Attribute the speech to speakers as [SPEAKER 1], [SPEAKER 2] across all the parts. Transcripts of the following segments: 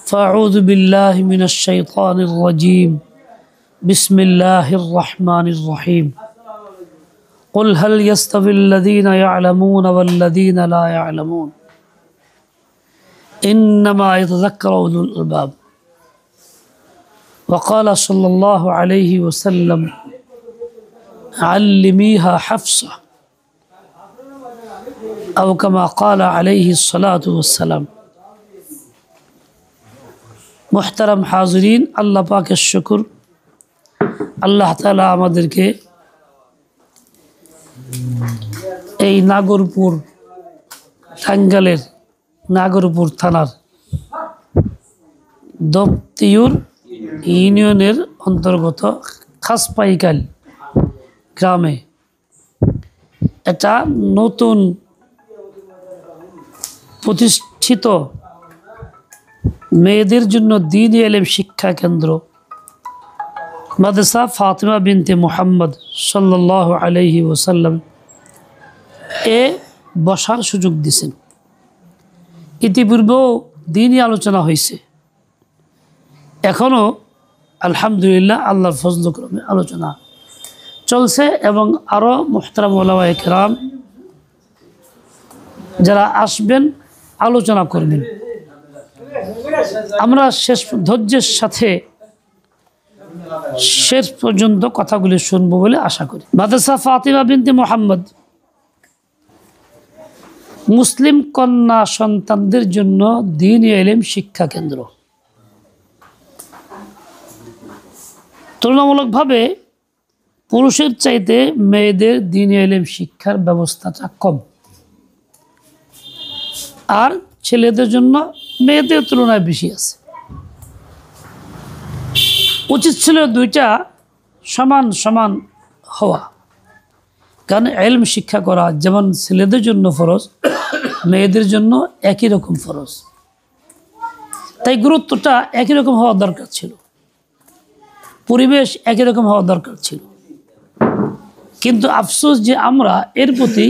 [SPEAKER 1] فأعوذ بالله من الشيطان الرجيم بسم الله الرحمن الرحيم قل هل يستوي الذين يعلمون والذين لا يعلمون إنما يتذكر أولو الألباب وقال صلى الله عليه وسلم علميها حفصة أو كما قال عليه الصلاة والسلام। محترم حاضرین، اللہ پاک شکر، اللہ تعالی আমাদেরকে এই নাগরপুর টাঙ্গাইলের নাগরপুর থানার দপ্তিউর ইউনিয়নের অন্তর্গত খাসপাইকাল গ্রামে একটা নতুন প্রতিষ্ঠিত মেয়েদের জন্য দ্বীনি ইলম শিক্ষা কেন্দ্র মাদ্রাসা ফাতিমা বিনতে মুহাম্মদ সাল্লাল্লাহু আলাইহি ওয়াসাল্লাম এ বসার সুযোগ দিয়েছেন। ইতিপূর্বেও দ্বীনি আলোচনা হয়েছে, এখনও আলহামদুলিল্লাহ আল্লাহর ফজল করমে আলোচনা চলছে এবং আরও মুহতারাম উলামায়ে কেরাম যারা আসবেন আলোচনা করবেন। আমরা ধৈর্যের সাথে শেষ পর্যন্ত কথাগুলি শুনবো বলে আশা করি। মাদ্রাসা ফাতিমা বিনতে মুহাম্মদ মুসলিম কন্যা সন্তানদের জন্য দ্বীনি ইলম শিক্ষা কেন্দ্র। তুলনামূলকভাবে পুরুষের চাইতে মেয়েদের দ্বীনি ইলম শিক্ষার ব্যবস্থাটা কম, আর ছেলেদের জন্য মেয়েদের তুলনায় বেশি আছে। উচিত ছিল দুইটা সমান সমান হওয়া, কারণ ইলম শিক্ষা করা যেমন ছেলেদের জন্য ফরজ, মেয়েদের জন্য একই রকম ফরজ, তাই গুরুত্বটা একই রকম হওয়া দরকার ছিল, পরিবেশ একই রকম হওয়া দরকার ছিল। কিন্তু আফসোস যে আমরা এর প্রতি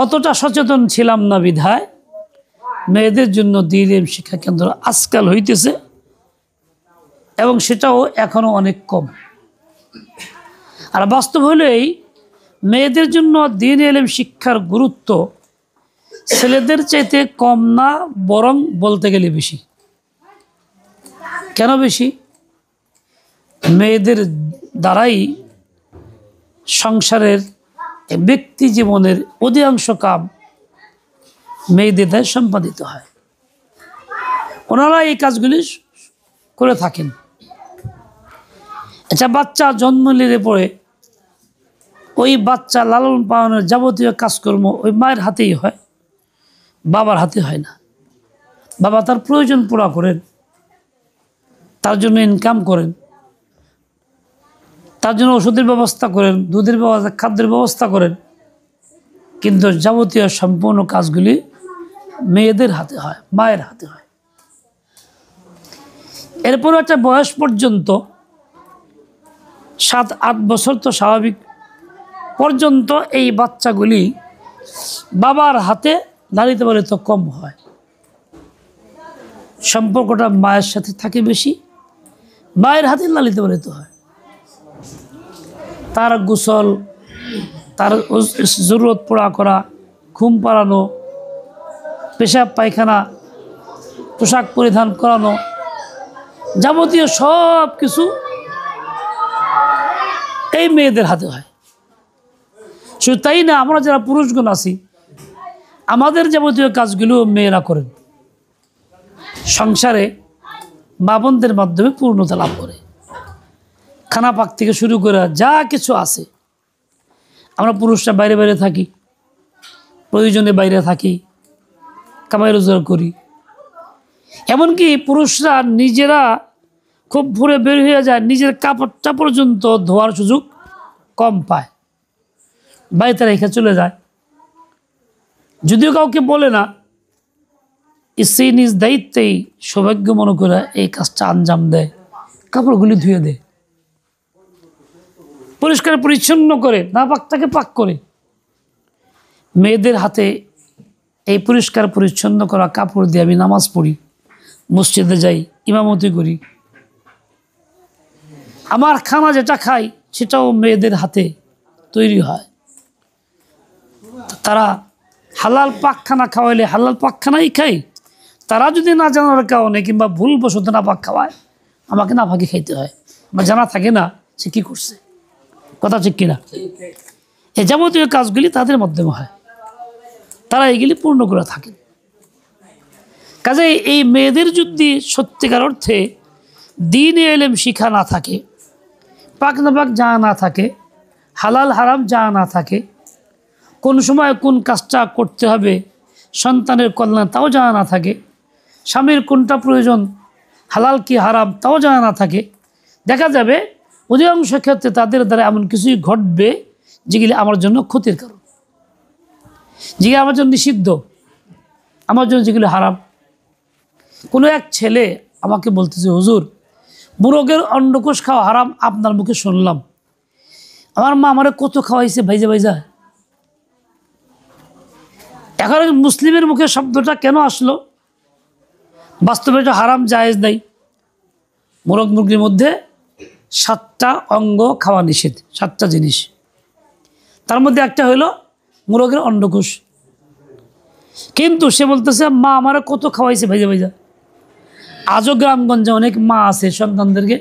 [SPEAKER 1] অতটা সচেতন ছিলাম না বিধায় মেয়েদের জন্য দ্বীনি ইলম শিক্ষা কেন্দ্র আজকাল হইতেছে এবং সেটাও এখনও অনেক কম। আর বাস্তব হলেই মেয়েদের জন্য দ্বীনি ইলম শিক্ষার গুরুত্ব ছেলেদের চাইতে কম না, বরং বলতে গেলে বেশি। কেন বেশি? মেয়েদের দ্বারাই সংসারের ব্যক্তি জীবনের অধিকাংশ কাম মেয়েদের দ্বারা সম্পাদিত হয়। ওনারা এই কাজগুলি করে থাকেন। আচ্ছা, বাচ্চা জন্ম নিলে পরে ওই বাচ্চা লালন পালনের যাবতীয় কাজকর্ম ওই মায়ের হাতেই হয়, বাবার হাতে হয় না। বাবা তার প্রয়োজন পুরা করেন, তার জন্য ইনকাম করেন, তার জন্য ওষুধের ব্যবস্থা করেন, দুধের ব্যবস্থা, খাদ্যের ব্যবস্থা করেন, কিন্তু যাবতীয় সম্পূর্ণ কাজগুলি মেয়েদের হাতে হয়, মায়ের হাতে হয়। এরপর একটা বয়স পর্যন্ত 7-8 বছর তো স্বাভাবিক পর্যন্ত এই বাচ্চাগুলি বাবার হাতে লালিত পালিত কম হয়, সম্পর্কটা মায়ের সাথে থাকে বেশি, মায়ের হাতে লালিত পালিত হয়। তার গোসল, তার জরুরত পুরা করা, ঘুম পাড়ানো, পেশাব পায়খানা, পোশাক পরিধান করানো, যাবতীয় সব কিছু এই মেয়েদের হাতে হয়। শুধু তাই না, আমরা যারা পুরুষগণ আছি আমাদের যাবতীয় কাজগুলো মেয়েরা করেন, সংসারে মা বোনদের মাধ্যমে পূর্ণতা লাভ করে। খানা পাক থেকে শুরু করে যা কিছু আছে, আমরা পুরুষরা বাইরে বাইরে থাকি, প্রয়োজনে বাইরে থাকি, কামাই রোজগার করি। এমনকি পুরুষরা নিজেরা খুব ভোরে বের হয়ে যায়, নিজের কাপড়টা পর্যন্ত ধোয়ার সুযোগ কম পায়, বাড়িতে রেখে চলে যায়। যদিও কাউকে বলে না, স্ত্রী নিজ দায়িত্বেই সৌভাগ্য মনে করে এই কাজটা আঞ্জাম দেয়, কাপড়গুলি ধুয়ে দেয়, পরিষ্কার পরিচ্ছন্ন করে, না পাকটাকে পাক করে। মেয়েদের হাতে এই পরিষ্কার পরিচ্ছন্ন করা কাপড় দিয়ে আমি নামাজ পড়ি, মসজিদে যাই, ইমামতি করি, আমার খানা যেটা খাই সেটাও মেয়েদের হাতে তৈরি হয়। তারা হালাল পাক খানা খাওয়াইলে হালাল পাক খানাই খাই, তারা যদি না জানার কারণে কিংবা ভুলবশত না পাক খাওয়ায়, আমাকে না পাকি খাইতে হয়। আমার জানা থাকে না সে কী করছে, কথা ঠিক কিনা? এই যাবতীয় কাজগুলি তাদের মাধ্যমে হয়, তারা এইগুলি পূর্ণ করে থাকেন। কাজে এই মেয়েদের যদি সত্যিকার অর্থে দ্বীনে ইলম শিখা না থাকে, পাক না পাক জানা না থাকে, হালাল হারাম জানা না থাকে, কোন সময় কোন কাজটা করতে হবে, সন্তানের কল্যাণ তাও জানা না থাকে, স্বামীর কোনটা প্রয়োজন, হালাল কি হারাম তাও জানা না থাকে, দেখা যাবে অধিকাংশ ক্ষেত্রে তাদের দ্বারা এমন কিছুই ঘটবে যেগুলি আমার জন্য ক্ষতির কারণ, যেগুলি আমার জন্য নিষিদ্ধ, আমার জন্য যেগুলি হারাম। কোনো এক ছেলে আমাকে বলতেছে, হুজুর মোরগের অন্ডকোষ খাওয়া হারাম, আপনার মুখে শুনলাম, আমার মা আমারে কত খাওয়াইছে ভাইজা ভাইজা। এখন মুসলিমের মুখে শব্দটা কেন আসলো? বাস্তবে এটা হারাম, জায়েজ নাই। মোরগ মুরগির মধ্যে 7টা অঙ্গ খাওয়া নিষেধ, 7টা জিনিস, তার মধ্যে একটা হইল মোরগের অন্ডকোষ। কিন্তু সে বলতেছে মা আমারে কত খাওয়াইছে ভাইজা ভাইজা। আজও গ্রামগঞ্জে অনেক মা আছে সন্তানদেরকে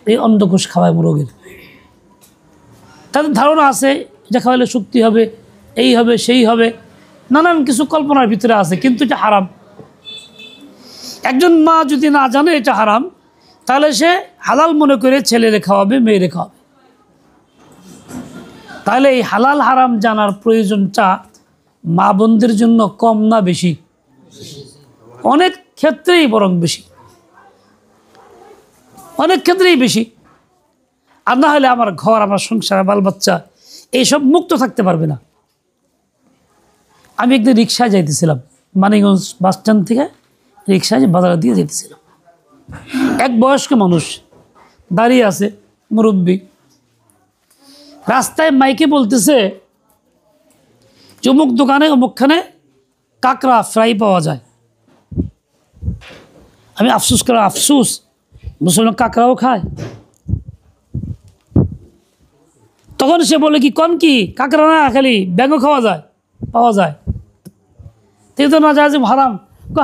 [SPEAKER 1] এই অন্ডকোষ খাওয়ায় মোরগের। তাদের ধারণা আছে এটা খাওয়াইলে শক্তি হবে, এই হবে সেই হবে, নানান কিছু কল্পনার ভিতরে আছে, কিন্তু এটা হারাম। একজন মা যদি না জানে এটা হারাম, তাহলে সে হালাল মনে করে ছেলেরে খাওয়াবে, মেয়েরে খাওয়াবে। তাহলে এই হালাল হারাম জানার প্রয়োজনটা মা বোনদের জন্য কম না বেশি? অনেক ক্ষেত্রেই বরং বেশি, অনেক ক্ষেত্রেই বেশি। আর না হলে আমার ঘর, আমার সংসার, বাল বাচ্চা এইসব মুক্ত থাকতে পারবে না। আমি একদিন রিক্সায় যাইতেছিলাম, মানিকগঞ্জ বাস স্ট্যান্ড থেকে রিক্সায় বাজারে দিয়ে যেতেছিলাম। এক বয়স্ক মানুষ দাঁড়িয়ে আছে, মুরব্বী, রাস্তায় মাইকে বলতেছে যে অমুক দোকানে অমুকখানে কাঁকড়া ফ্রাই পাওয়া যায়। আমি আফসোস করা, আফসোস মুসলমান কাঁকড়াও খায়। তখন সে বলে কি কন কি কাঁকড়া না, খালি ব্যাঙও খাওয়া যায়, পাওয়া যায়। তিনি তো না যায় যে হারাম,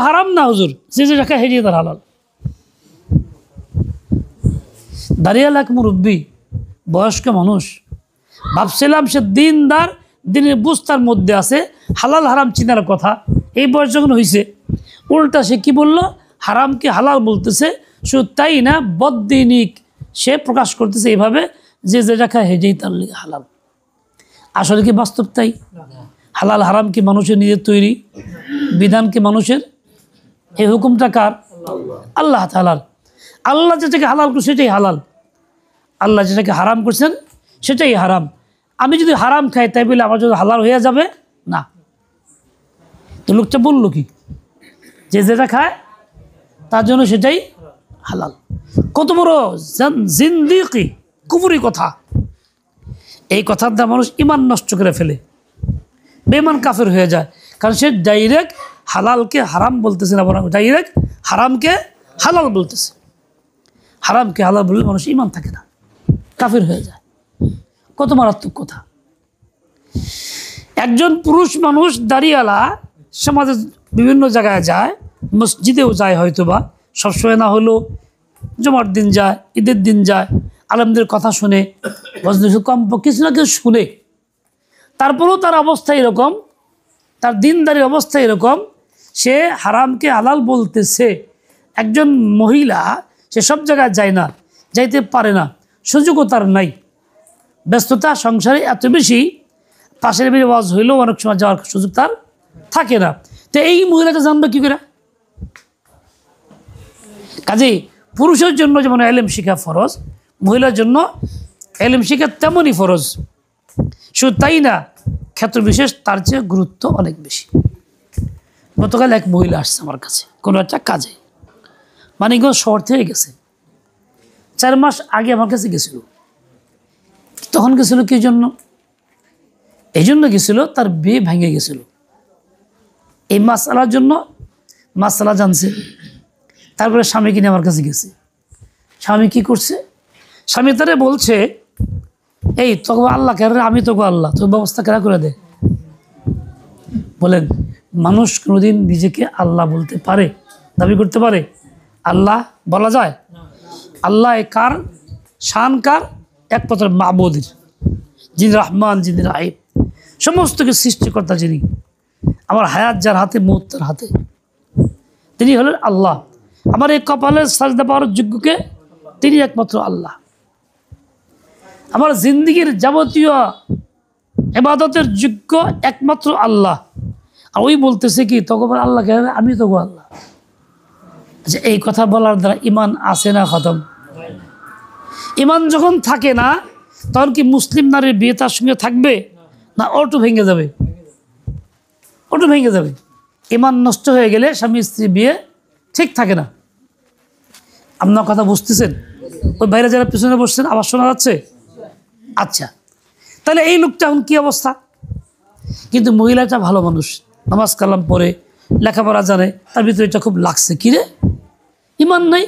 [SPEAKER 1] হারাম না হুজুর, যে যে রাখা হেরিয়ে তার হালাল। দাঁড়িয়ে এক মুরব্বী বয়স্ক মানুষ, ভাবছিলাম সে দিনদার, দিনের বুঝতার মধ্যে আছে, হালাল হারাম চিনার কথা। এই বয়স যখন হয়েছে, উল্টা সে কি বলল, হারামকে হালাল বলতেছে। শুধু তাই না, বদ্দিনিক সে প্রকাশ করতেছে এইভাবে যে যেটা খায় হেজেই তার হালাল। আসলে কি বাস্তব তাই? হালাল হারাম কি মানুষের নিজের তৈরি বিধান? কি মানুষের? এই হুকুমটা কার? আল্লাহ তাআলার। আল্লাহ যেটাকে হালাল করছে সেটাই হালাল, আল্লাহ যেটাকে হারাম করছেন সেটাই হারাম। আমি যদি হারাম খাই তাই বলে আমার যদি হালাল হয়ে যাবে না। তো লোকটা বললো কি যে যেটা খায় তার জন্য সেটাই হালাল। কত বড় জিন্দিকি, কুফরি কথা। এই কথার দ্বারা মানুষ ইমান নষ্ট করে ফেলে, বেঈমান কাফের হয়ে যায়। কারণ সে ডাইরেক্ট হালালকে হারাম বলতেছে না, বরং ডাইরেক্ট হারামকে হালাল বলতেছে। হারামকে হালাল বললে মানুষ ইমান থাকে না, কাফের হয়ে যায়। কত মারাত্মক কথা। একজন পুরুষ মানুষ দাড়িওয়ালা সমাজে বিভিন্ন জায়গায় যায়, মসজিদেও যায়, হয়তো বা সবসময় না হলেও জুমার দিন যায়, ঈদের দিন যায়, আলেমদের কথা শুনে, কম কিছু না কিছু শুনে। তারপরেও তার অবস্থা এরকম, তার দিনদারির অবস্থা এরকম, সে হারামকে হালাল বলতেছে। একজন মহিলা সে সব জায়গায় যায় না, যাইতে পারে না, সুযোগও তার নাই, ব্যস্ততা সংসারে এত বেশি, পাশের বেরিয়ে ওয়াজ হইলেও অনেক সময় যাওয়ার সুযোগ তার থাকে না। তো এই মহিলাটা জানবে কী করে? কাজেই পুরুষের জন্য যেমন এলেম শিখা ফরজ, মহিলার জন্য এলেম শিখা তেমনই ফরজ। শুধু তাই না, ক্ষেত্র বিশেষ তার চেয়ে গুরুত্ব অনেক বেশি। গতকাল এক মহিলা আসছে আমার কাছে কোনো একটা কাজে, মানিকগঞ্জ শহর থেকে গেছে, 4 মাস আগে আমার কাছে গেছিল। তখন গেছিল কি জন্য? এই জন্য গেছিল তার বিয়ে ভেঙে গেছিল। এই মাসালার জন্য মাসালা জানছে, তারপরে স্বামী কিনে আমার কাছে গেছে। স্বামী কি করছে? স্বামী তারে বলছে, এই তোকে আল্লাহ কেন, আমি তোকে আল্লাহ, তোর ব্যবস্থা কেনা করে দে। বলেন, মানুষ কোনোদিন নিজেকে আল্লাহ বলতে পারে, দাবি করতে পারে? আল্লাহ বলা যায়? আল্লাহ কার শান, কার? একমাত্র মাবুদের, যিনি রহমান, যিনি রাহিম, সমস্ত কিছু সৃষ্টিকর্তা, যিনি আমার হায়াত যার হাতে, মৌত তার হাতে, তিনি হলেন আল্লাহ। আমার এই কপালের সাজদা পাওয়ার যোগ্যকে তিনি একমাত্র আল্লাহ। আমার জিন্দিগির যাবতীয় ইবাদতের যোগ্য একমাত্র আল্লাহ। আর ওই বলতেছে কি, তখন আল্লাহ কেন, আমি তখন আল্লাহ। আচ্ছা, এই কথা বলার দ্বারা ইমান আসে না খতম? ইমান যখন থাকে না, তখন কি মুসলিম নারীর বিয়ে তার সঙ্গে থাকবে না? অটো ভেঙে যাবে, অটো ভেঙে যাবে। ইমান নষ্ট হয়ে গেলে স্বামী স্ত্রী বিয়ে ঠিক থাকে না। আপনার কথা বুঝতেছেন? ওই বাইরে যারা পিছনে বসছেন আবার শোনা যাচ্ছে? আচ্ছা, তাহলে এই লোকটা এখন কী অবস্থা? কিন্তু মহিলাটা ভালো মানুষ, নামাজ কালাম পড়ে, লেখাপড়া জানে, তার ভিতরে এটা খুব লাগছে, কিরে ইমান নাই,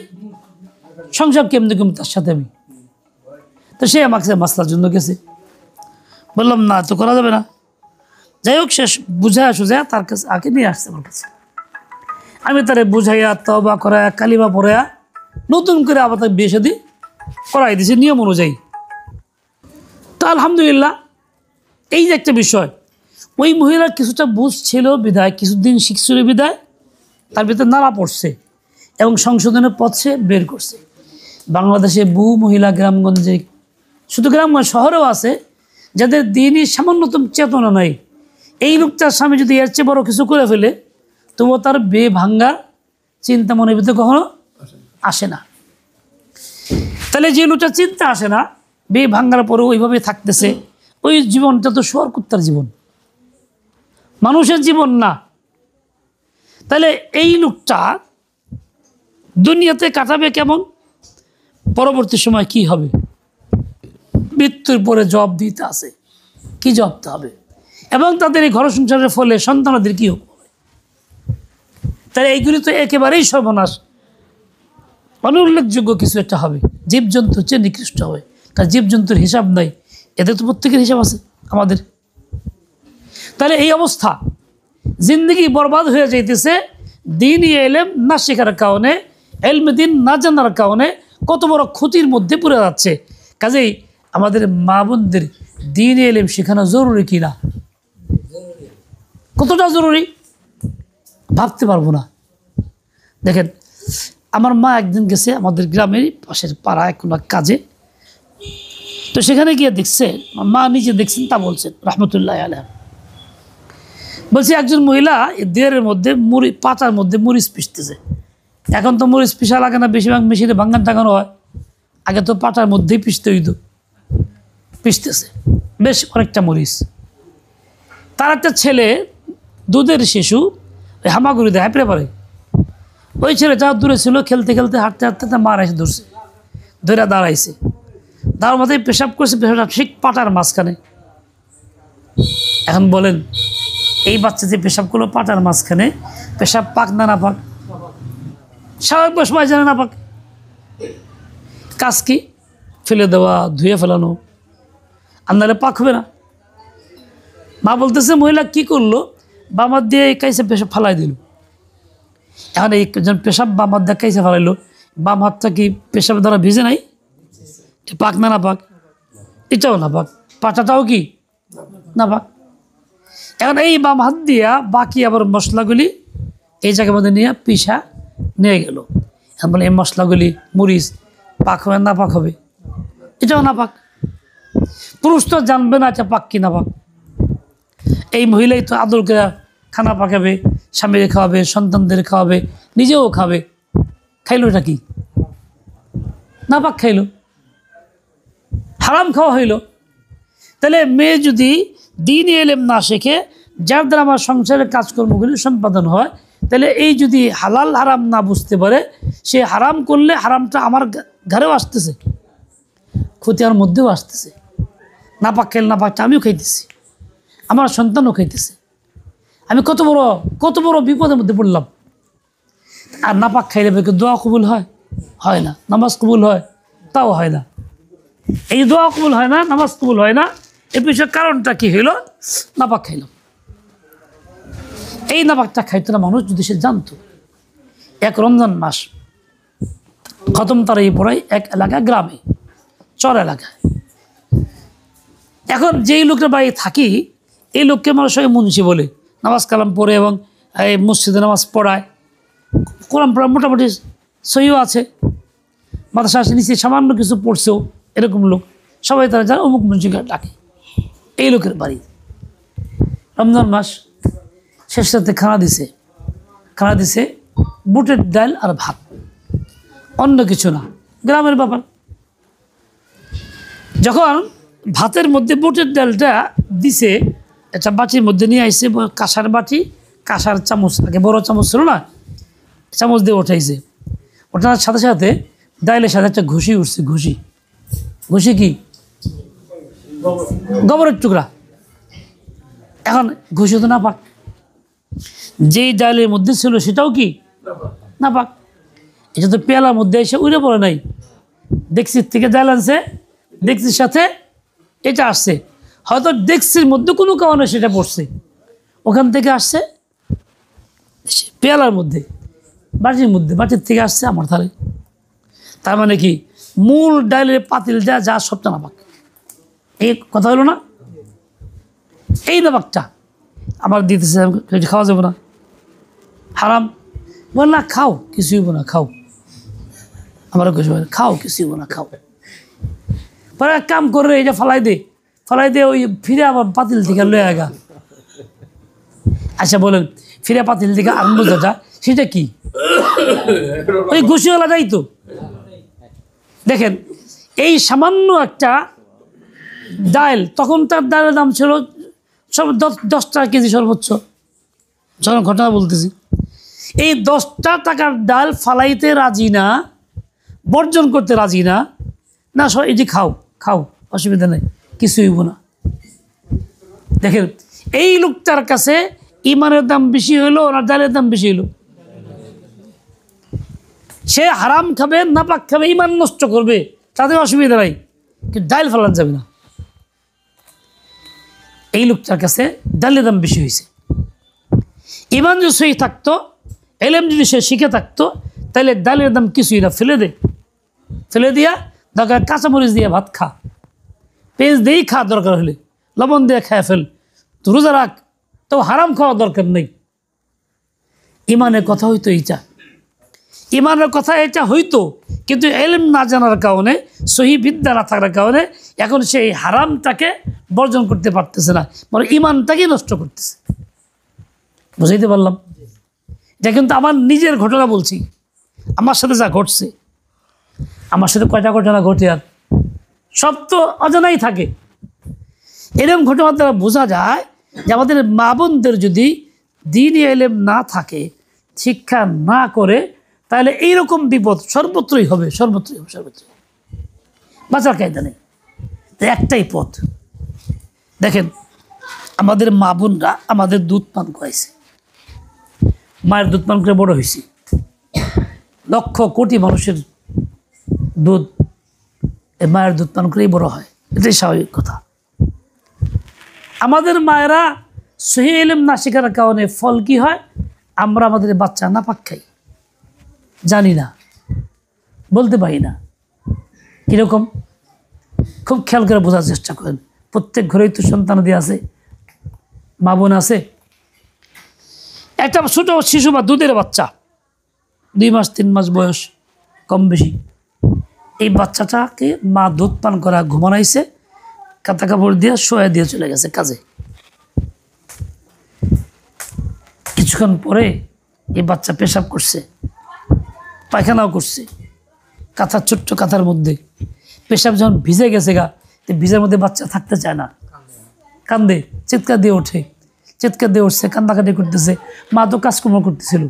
[SPEAKER 1] সংসার কেমনি কেমনি তার সাথে আমি। তো সে আমাকে মাসলার জন্য গেছে। বললাম না, তো করা যাবে না। যাই হোক, শেষ বুঝায় সুঝায় তার কাছে আগে নিয়ে আসছে আমার কাছে। আমি তারে বুঝাইয়া, তওবা করাইয়া, কালিমা পড়াইয়া, নতুন করে আবার তার বিয়ে শাদী করাই দিয়েছে নিয়ম অনুযায়ী। তো আলহামদুলিল্লাহ, এই যে একটা বিষয়, ওই মহিলার কিছুটা বুঝ ছিল বিধায়, কিছুদিন শিখছিল বিধায় তার ভিতরে নাড়া পড়ছে এবং সংশোধনের পথ সে বের করছে। বাংলাদেশে বহু মহিলা গ্রামগঞ্জে, শুধু গ্রামগঞ্জ, শহরেও আছে, যাদের দিনই সামান্যতম চেতনা নাই। এই লোকটার স্বামী যদি এর চেয়ে বড় কিছু করে ফেলে, তবুও তার বিয়ে ভাঙ্গার চিন্তা মনের ভিতরে কখনো আসে না। তাহলে যে লোকটা চিন্তা আসে না, বিয়ে ভাঙ্গার পরেও ওইভাবে থাকতেছে, ওই জীবনটা তো শুয়োর কুত্তার জীবন, মানুষের জীবন না। তাহলে এই লোকটা দুনিয়াতে কাটাবে কেমন? পরবর্তী সময় কি হবে? মৃত্যুর পরে জবাব দিতে আছে, কি জবাবতে হবে? এবং তাদের এই ঘর সংসারের ফলে সন্তানদের কী হবে? তাহলে এইগুলি তো একেবারেই সর্বনাশ। অনুল্লেখযোগ্য কিছু একটা হবে, জীবজন্তু চেয়ে নিকৃষ্ট হবে, কারণ জীবজন্তুর হিসাব নাই, এদের তো প্রত্যেকের হিসাব আছে আমাদের। তাহলে এই অবস্থা, জিন্দগি বরবাদ হয়ে যাইতেছে দিনই এলেম না শেখার কারণে, এলমে দিন না জানার কারণে কত বড় ক্ষতির মধ্যে পড়ে যাচ্ছে। কাজেই আমাদের মা বোনদের দিন এলেম শেখানো জরুরি কিনা, কতটা জরুরি ভাবতে পারবো না। দেখেন, আমার মা একদিন গেছে আমাদের গ্রামের পাশের পাড়ায় কোনো কাজে, তো সেখানে গিয়ে দেখছে, মা নিজে দেখছেন তা বলছেন রহমতুল্লাহ আলাইহ, বলছি একজন মহিলা দেয়ারের মধ্যে পাতার মধ্যে মরিচ পিষতেছে। এখন তো মরিচ পিষা লাগে না, বেশিরভাগ মেশিনে ভাঙ্গান টাঙানো হয়, আগে তো পাতার মধ্যেই পিষতে হইতো। পিষতেছে বেশ অনেকটা মরিচ। তার একটা ছেলে, দুধের শিশু, ওই হামাগুড়িতে হ্যাপড়ে পারে। ওই ছেলেটা দূরে ছিল, খেলতে খেলতে হাঁটতে হাঁটতে তার মার এসে ধরছে, ধরে দাঁড়াইছে, তার মধ্যে পেশাব করছে, পেশাবটা ঠিক পাটার মাঝখানে। এখন বলেন, এই বাচ্চা যে পেশাব করলো পাটার মাঝখানে, পেশাব পাক না না পাক? স্বাভাবিক সবাই জানে না পাক। কাজ কি? ফেলে দেওয়া, ধুয়ে ফেলানো, আর নাহলে পাক হবে না। মা বলতেছে মহিলা কি করলো, বামার দিয়ে কাইসে পেশাব ফালাই দিল। এখন এইজন পেশাব বামার দিয়ে কাইসে ফালাইলো, বাম হাতটা কি পেশাব দ্বারা ভিজে নাই? পাক না না পাক? এটাও না পাক, পাটাটাও কি না পাক। এখন এই বাম হাত দিয়া বাকি আবার মশলাগুলি এই জায়গার মধ্যে নিয়ে পিসা নিয়ে গেল। এখন বলে এই মশলাগুলি মরিচ পাক হবে না পাক হবে? এটাও না পাক। পুরুষ তো জানবে না এটা পাক কি না পাক। এই মহিলাই তো আদর করে খানা পাকাবে, স্বামীকে খাওয়াবে, সন্তানদের খাওয়াবে, নিজেও খাবে। খাইলো এটা কি? না পাক খাইলো, হারাম খাওয়া হইল। তাহলে মেয়ে যদি দিন এলেম না শেখে, যার দ্বারা আমার সংসারের কাজকর্মগুলি সম্পাদন হয়, তাহলে এই যদি হালাল হারাম না বুঝতে পারে, সে হারাম করলে হারামটা আমার ঘরেও আসতেছে, ক্ষতি আমার মধ্যেও আসতেছে। না পাক খেলে না পাকটা আমিও খাইতেছি, আমার সন্তানও খাইতেছে। আমি কত বড় বিপদের মধ্যে পড়লাম। আর নাপাক খাইলে দোয়া কবুল হয়? হয় না। নামাজ কবুল হয়? তাও হয় না। এই দোয়া কবুল হয় না, নামাজ কবুল হয় না, এর পিছনে কারণটা কি হইল? নাপাক খাইলাম। এই নাপাকটা খাইতো না মানুষ যদি সে জানতো। এক রমজান মাস খতম তারাই পড়াই এক এলাকা, গ্রামে, চর এলাকায়। এখন যেই লোকটা বাড়ি থাকি, এই লোককে মানুষ সবাই মুন্সি বলে, নামাজ কালাম পড়ে এবং এই মসজিদে নামাজ পড়ায়, কোরআন পড়া মোটামুটি সহিও আছে, মাদ্রাসা নিচে সামান্য কিছু পড়ছেও, এরকম লোক সবাই তারা যারা অমুক মুন্সিকে ডাকে। এই লোকের বাড়ি রমজান মাস শেষ রাতে খানা দিছে বুটের ডাল আর ভাত, অন্য কিছু না, গ্রামের ব্যাপার। যখন ভাতের মধ্যে বুটের ডালটা দিছে, একটা বাটির মধ্যে নিয়ে আসছে, কাঁসার বাটি, কাঁসার চামচ, আগে বড় চামচ ছিল না, চামচ দিয়ে ওঠাইছে। ওঠানোর সাথে সাথে ডাইলের সাথে একটা ঘুষি উঠছে। ঘুষি কি? গোবরের টুকরা। এখন ঘুষি তো নাপাক, যেই ডালের মধ্যে ছিল সেটাও কি নাপাক। এটা তো পেয়ালার মধ্যে এসে উড়ে পড়ে নাই, ডেক্সির থেকে ডাল আনছে, ডেক্সির সাথে এটা আসছে, হয়তো ডেক্সির মধ্যে কোনো কারণে সেটা পড়ছে, ওখান থেকে আসছে পেয়ালার মধ্যে, বাটির থেকে আসছে আমার থালে। তার মানে কি মূল ডালের পাতিল যা সবটা নাপাক। এই কথা হলো না? এই নাপাকটা আমার দিতেছে, খাওয়া যাবে না, হারাম। বল না, খাও, কিছুই হইব না, খাও। আমার খাও, কিছুই হইব না, খাও। পরে এক কাম করে এটা ফালাই দে, ওই ফিরে আবার পাতিল থেকে লয়ে আগা। আচ্ছা বলেন, ফিরে পাতিল থেকে আনন্দ যেটা, সেটা কি? ওই ঘুষিওয়ালা যাই তো। দেখেন, এই সামান্য একটা ডাল, তখন তার ডালের দাম ছিল সব 10 টাকা কেজি সর্বোচ্চ, যখন ঘটনা বলতেছি। এই 10 টাকার ডাল ফালাইতে রাজি না, বর্জন করতে রাজি না, না এই যে খাও, অসুবিধা নেই, কিছু হইব না। দেখেন, এই লোকটার কাছে ইমানের দাম বেশি হইলো না ডালের দাম বেশি হইলো? সে হারাম খাবে, নাপাক খাবে, ইমান নষ্ট করবে, তাদের অসুবিধা নাই, কিন্তু ডাল ফেলান যাবে না। এই লোকটার কাছে ডালের দাম বেশি হয়েছে। ইমান যদি সহি থাকতো, এলেম যদি সে শিখে থাকতো, তাহলে ডালের দাম কিছুই না, ফেলে দিয়া দরকার কাঁচামরিচ দিয়ে ভাত খা, পেঁয়াজ দিয়েই খা, দরকার হলে লবণ দিয়ে খায় ফেল, তো রোজা রাখ, তো হারাম খাওয়ার দরকার নেই। ইমানের কথা হইতো এইটা, ইমানের কথা এটা হইতো, কিন্তু এলেম না জানার কারণে, সহি বিদ্যা না থাকার কারণে এখন সেই হারামটাকে বর্জন করতে পারতেছে না, মানে ইমানটাকে নষ্ট করতেছে। বুঝাইতে পারলাম? এটা কিন্তু আমার নিজের ঘটনা বলছি, আমার সাথে যা ঘটছে। আমার সাথে কয়টা ঘটনা ঘটে, আর সব তো অজানাই থাকে। এরকম ঘটনার দ্বারা বোঝা যায় যে আমাদের মা বোনদের যদি দ্বীনি ইলম না থাকে, শিক্ষা না করে, তাহলে এইরকম বিপদ সর্বত্রই হবে। বাঁচার কায়দা নেই। একটাই পথ। দেখেন, আমাদের মা বোনরা আমাদের দুধ পান করাইছে, মায়ের দুধ পান করে বড় হয়েছি, লক্ষ কোটি মানুষের দুধ মায়ের দুধ পান করেই বড় হয়, এটাই স্বাভাবিক কথা। আমাদের মায়েরা সহি ইলম না শেখার কারণে ফল কি হয়? আমরা আমাদের বাচ্চা নাপাক খাই, জানি না, বলতে পারি না। কীরকম? খুব খেয়াল করে বোঝার চেষ্টা করেন। প্রত্যেক ঘরেই তো সন্তানাদি আছে, মা বোন আছে। একটা ছোট শিশু বা দুধের বাচ্চা, 2 মাস 3 মাস বয়স, কম বেশি, এই বাচ্চাটাকে মা দুধ পান করা ঘুমানাইছে, কাঁথা কাপড় দিয়ে শোয়া দিয়ে চলে গেছে কাজে। কিছুক্ষণ পরে এই বাচ্চা পেশাব করছে, পায়খানাও করছে, ছোট্ট কাঁথার মধ্যে। পেশাব যখন ভিজে গেছে ভিজের মধ্যে বাচ্চা থাকতে চায় না, কান্দে, চিৎকার দিয়ে উঠছে, কান্দাকাটি করতেছে। মা তো কাজকর্ম করতেছিল,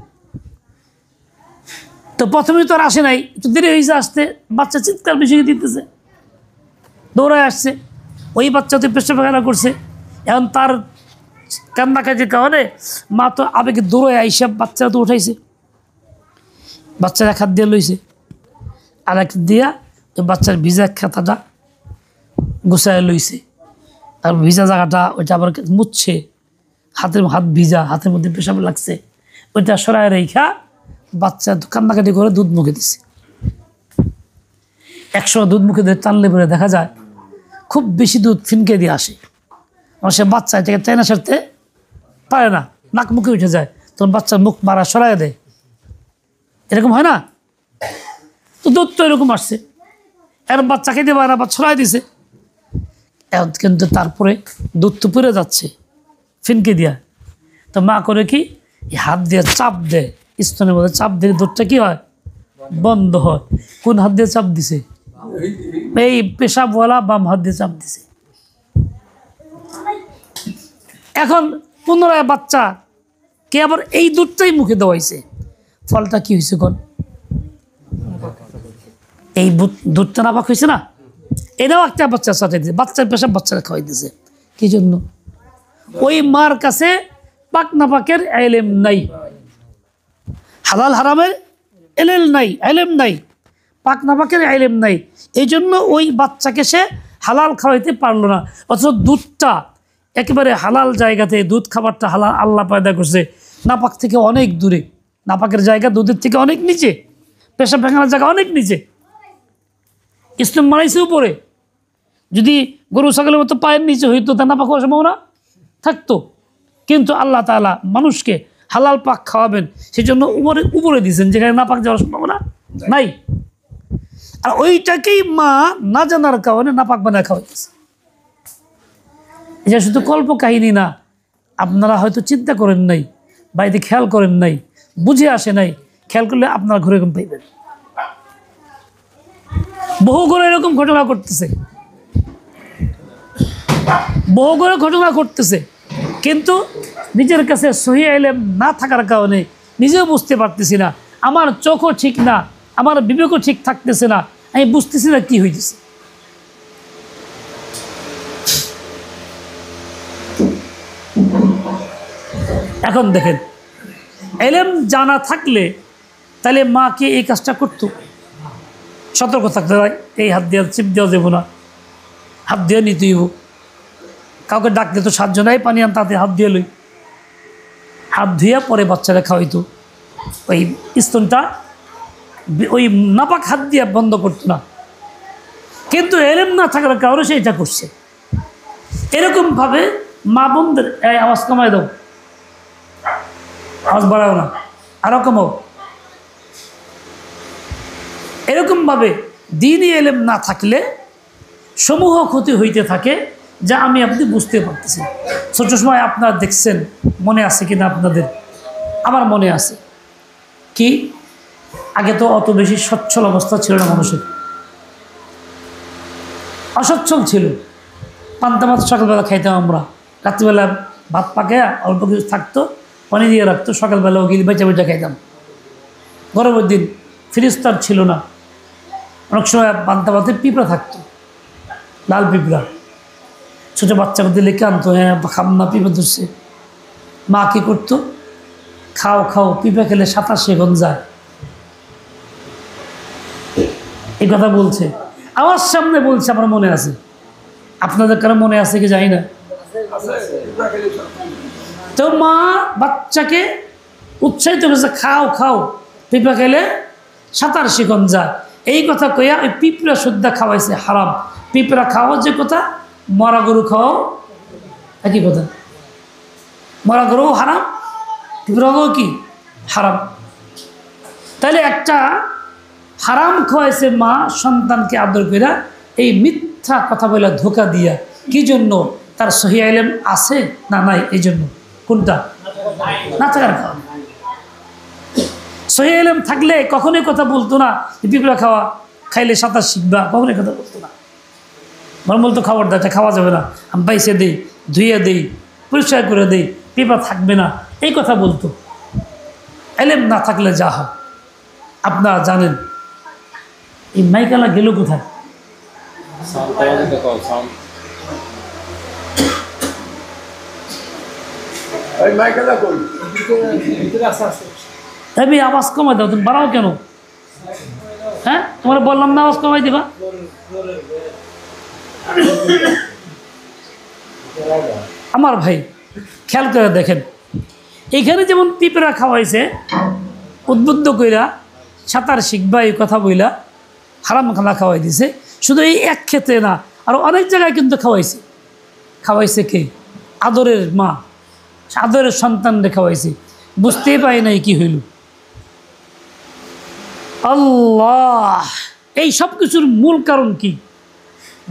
[SPEAKER 1] তো প্রথমে তো আর আসে নাই, একটু দেরি হয়েছে আসতে, বাচ্চা চিৎকার বেশি দিতেছে, দৌড়ায় আসছে। ওই বাচ্চা তো পেশাব পায়খানা করছে, এখন তার কান্দাকাটির কারণে মা তো আবেগে দৌড়ায় আইসা বাচ্চারা তো উঠাইছে। বাচ্চার এক হাত দিয়ে লইছে, আর এক দিয়া ওই বাচ্চার ভিজা খাতাটা গুছায় লইছে, আর ভিজা জায়গাটা ওইটা আবার মুছছে, হাত ভিজা, হাতের মধ্যে পেশাব লাগছে, ওইটা সরায় রেখা বাচ্চা কান্নাকাটি করে দুধ মুখে দিছে। একসময় দুধ মুখে দিয়ে টানলে পরে দেখা যায় খুব বেশি দুধ ফিনকে দিয়ে আসে, সে বাচ্চা এটাকে চাইনা সারতে পারে না, নাক মুখে উঠে যায়, তখন বাচ্চার মুখ মারা সরাই দেয়, এরকম হয় না? তো দুধ তো এরকম আসছে, এর বাচ্চা খেতে পারে না, বাচ্চা ছড়াই দিছে, কিন্তু তারপরে দুধ তো পুড়ে যাচ্ছে ফিনকে দিয়া, তো মা করে কি হাত দিয়ে চাপ দেয়, স্তনের মধ্যে চাপ দিলে দুধটা কি হয়, বন্ধ হয়। কোন হাত দিয়ে চাপ দিছে? এই পেশাবওয়ালা বাম হাত দিয়ে চাপ দিছে। এখন পুনরায় বাচ্চা কে আবার এই দুধটাই মুখে দেওয়াইছে, ফলটা কি হয়েছে? কোন এই দুধটা নাপাক হয়েছে না, এটাও একটা বাচ্চা চাটাই দিছে, বাচ্চার পেশাব বাচ্চারা খাওয়াই দিছে। কি জন্য? ওই মার কাছে পাক নাপাকের এলেম নাই, হালাল হারামের এলেম নাই, পাক নাপাকের এলেম নাই, এই জন্য ওই বাচ্চাকে সে হালাল খাওয়াইতে পারলো না। অথচ দুধটা একেবারে হালাল জায়গাতে, দুধ খাবারটা হালাল আল্লাহ পয়দা করছে, নাপাক থেকে অনেক দূরে, নাপাকের জায়গা দুধের থেকে অনেক নিচে, পেশাব ভাঙানোর জায়গা অনেক নিচে, ইসলাম মানাইছে উপরে। যদি গরু ছাগলের মতো পায়ের নিচে হইতো তা নাপাক হওয়ার সম্ভাবনা থাকতো, কিন্তু আল্লাহ তাআলা মানুষকে হালাল পাক খাওয়াবেন সেই জন্য উপরে দিয়েছেন, যেখানে নাপাক যাওয়ার সম্ভাবনা নাই। আর ওইটাকেই মা না জানার কারণে নাপাক বানায় খাওয়াইতেছে। এটা শুধু কল্প কাহিনী না, আপনারা হয়তো চিন্তা করেন নাই, বাড়িতে খেয়াল করেন নাই, বুঝে আসে নাই, খেয়াল করলে আপনার ঘরে এরকম পাইবেন। বহু ঘরে এরকম ঘটনা ঘটতেছে, বহু ঘরে ঘটনা ঘটতেছে, কিন্তু নিজের কাছে সহিহ ইলম না থাকার কারণে নিজেও বুঝতে পারতেছি না, আমার চোখও ঠিক না, আমার বিবেকও ঠিক থাকতেছে না, আমি বুঝতেছি না কি হইতেছে। এখন দেখেন, ইলম জানা থাকলে তাহলে মা কি এই কাজটা করতো? সতর্ক থাকতে হয়, এই হাত দিয়ে চিপ দেওয়া যাবো না, হাত দিয়ে নিতে হইব, কাউকে ডাকলে তো 7 জনাই পানি আন, তাতে হাত দিয়ে লই, হাত ধুয়ে পরে বাচ্চারা খাওয়াইতো। ওই স্তনটা ওই নাপাক হাত দিয়ে বন্ধ করতো না, কিন্তু এলেম না থাকার কারণে সে এটা করছে। এরকমভাবে মা বোনদের, এই আওয়াজ কমায় দাও, আওয়াজ বাড়াও না, আরও কমাও। এরকমভাবে দ্বীনি এলেম না থাকলে সমূহ ক্ষতি হইতে থাকে, যা আমি আপনি বুঝতে পারতেছি। ছোট সময় আপনারা দেখছেন, মনে আছে কিনা আপনাদের? আমার মনে আছে। কি? আগে তো অত বেশি সচ্ছল অবস্থা ছিল না মানুষের, অসচ্ছল ছিল। পান্তা ভাত সকালবেলা খাইতাম আমরা, রাত্রিবেলা ভাত পাকে অল্প কিছু থাকতো, পানি দিয়ে রাখতো, সকালবেলা ওগুলি বেচা বেচা খাইতাম। গরমের দিন ফ্রিজ তো আর ছিল না, অনেক সময় পান্তা ভাতে পিঁপড়া থাকতো, লাল পিঁপড়া, ছোটো বাচ্চাকে দিলে কানতো, হ্যাঁ খাম না, পিঁপড়া ধরছে। মা কী করতো? খাও খাও, পিঁপড়া খেলে 27 সেকেন্ড যায়, এই কথা বলছে, আমার সামনে বলছে, আমার মনে আছে। আপনাদের কারো মনে আছে কি জানি না। তো মা বাচ্চাকে উৎসাহিত করেছে, খাও খাও, পিঁপড়া খেলে 27 সেকেন্ড যায়, এই কথা কইয়া ওই পিঁপড়া সুদ্ধা খাওয়াইছে। হারাম। পিঁপড়া খাওয়া যে কথা, মরা গরু খাওয়াও একই কথা। মরা গরুও হারাম, পিঁপড়াও কি হারাম। তাহলে একটা হারাম খাওয়াইছে মা সন্তানকে আদর কইরা, এই মিথ্যা কথা বলে ধোকা দিয়া। কি জন্য? তার সহিহ ইলম আছে না নাই, এই জন্য। কোনটা? না থাকার কারণে। সহিহ ইলম থাকলে কখনোই কথা বলতো না পিঁপড়া খাইলে 27 শিখবা, কখনোই কথা বলতো না। মন বলতো খবরদার, এটা খাওয়া যাবে না, আমি বাইসে দিই, ধুইয়ে দিই, পরিষ্কার করে দিই, পিঁপড়া থাকবে না, এই কথা বলতো। ইলম না থাকলে যা হয় আপনারা জানেন। এই মাইকালা গেল কোথায়? আমি আওয়াজ কমাই দাও, তুমি বাড়াও কেন? হ্যাঁ, তোমার বললাম না আওয়াজ কমাই দিবা। আমার ভাই খেয়াল করে দেখেন, এইখানে যেমন পিঁপড়া খাওয়াইছে উদ্বুদ্ধ কইরা সাঁতার শিখবা এই কথা বইলা হারাম খানা খাওয়াই দিছে। শুধু এই এক ক্ষেত্রে না, আর অনেক জায়গায় কিন্তু খাওয়াইছে। খাওয়াইছে কে? আদরের মা, আদরের সন্তানরে খাওয়াইছে, বুঝতেই পারি নাই কি হইল। আল্লাহ, এই সব কিছুর মূল কারণ কি?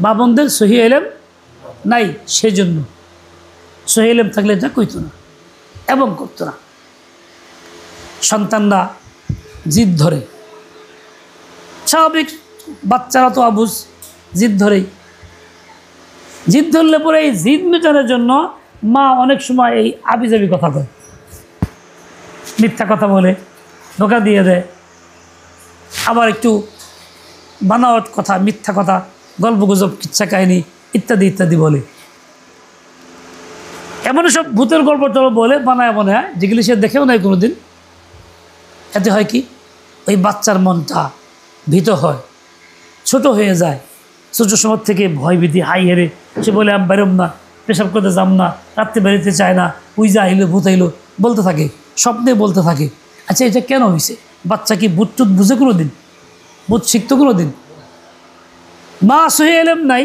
[SPEAKER 1] বাবনদের সহি ইলম নাই, সেজন্য। সহি ইলম থাকলে এটা কইতো না এবং করতো না। সন্তানরা জিদ ধরে, স্বাভাবিক, বাচ্চারা তো আবুজ, জিদ ধরেই। জিদ ধরলে পরে এই জিদ মেটানোর জন্য মা অনেক সময় এই আবিজাবি কথা কয়, মিথ্যা কথা বলে, ধোঁকা দিয়ে দেয়, আবার একটু বানাওয়াট কথা, মিথ্যা কথা, গল্প গুজব, কিচ্ছা কাহিনী ইত্যাদি ইত্যাদি বলে। এমন সব ভূতের গল্প টল্প বলে বানায় বানায়, যেগুলি সে দেখেও নাই কোনো দিন। এতে হয় কি, ওই বাচ্চার মনটা ভীত হয়, ছোট হয়ে যায়। ছোট সময় থেকে ভয় ভীতি হাই হেরে সে বলে আমি বেরোম না, পেশাব করতে যাম না, রাত্রে বেরোতে চায় না, ওই যা আইলো ভূত আইলো বলতে থাকে, স্বপ্নে বলতে থাকে। আচ্ছা, এটা কেন হয়েছে? বাচ্চা কি ভূত টুত বুঝে কোনো দিন? ভূত শিখতো কোনো দিন? মা সহি ইলম নাই,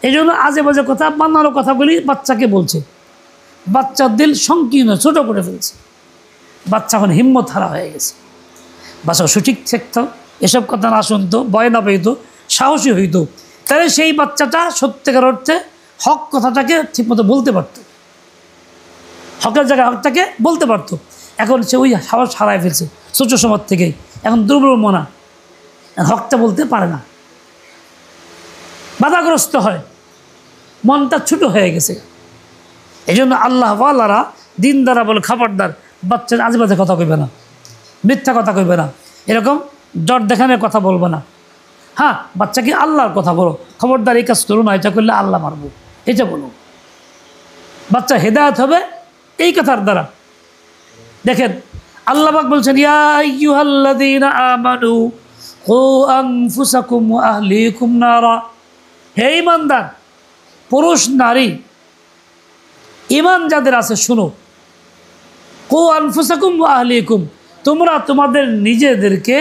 [SPEAKER 1] এই জন্য আজে বাজে কথা, বানানো কথাগুলি বাচ্চাকে বলছে। বাচ্চার দিল সংকীর্ণ, ছোট করে ফেলছে। বাচ্চা এখন হিম্মত হারা হয়ে গেছে। বাচ্চা সঠিক থাকতো, এসব কথা না শুনতো, ভয় না পেত, সাহসী হইতো, তাহলে সেই বাচ্চাটা সত্যিকার অর্থে হক কথাটাকে ঠিকমতো বলতে পারত, হকের জায়গায় হকটাকে বলতে পারত। এখন সে ওই সাহস হারায় ফেলছে ছোট সময় থেকেই। এখন দুর্বল মনা, হকটা বলতে পারে না, বাধাগ্রস্ত হয়, মনটা ছোট হয়ে গেছে। এই জন্য আল্লাহ ওয়ালারা, দিন দ্বারা বলে খবরদার, বাচ্চার আজেবাজে কথা কইবে না, মিথ্যা কথা কইবে না, এরকম ডর দেখানোর কথা বলবে না। হ্যাঁ, বাচ্চাকে আল্লাহর কথা বলো, খবরদার এই কাজ করো না, এটা করলে আল্লাহ মারবো, এটা বলো। বাচ্চা হেদায়েত হবে এই কথার দ্বারা। দেখেন আল্লাহ পাক বলছেন, ইয়া আইয়ুহাল্লাযীনা আমানু কু আনফুসাকুম ওয়া আহলিকুম নারা। হে ঈমানদার, পুরুষ নারী ঈমান যাদের আছে শুনো, কু আনফুসাকুম ওয়া আহলিকুম, তোমরা তোমাদের নিজেদেরকে,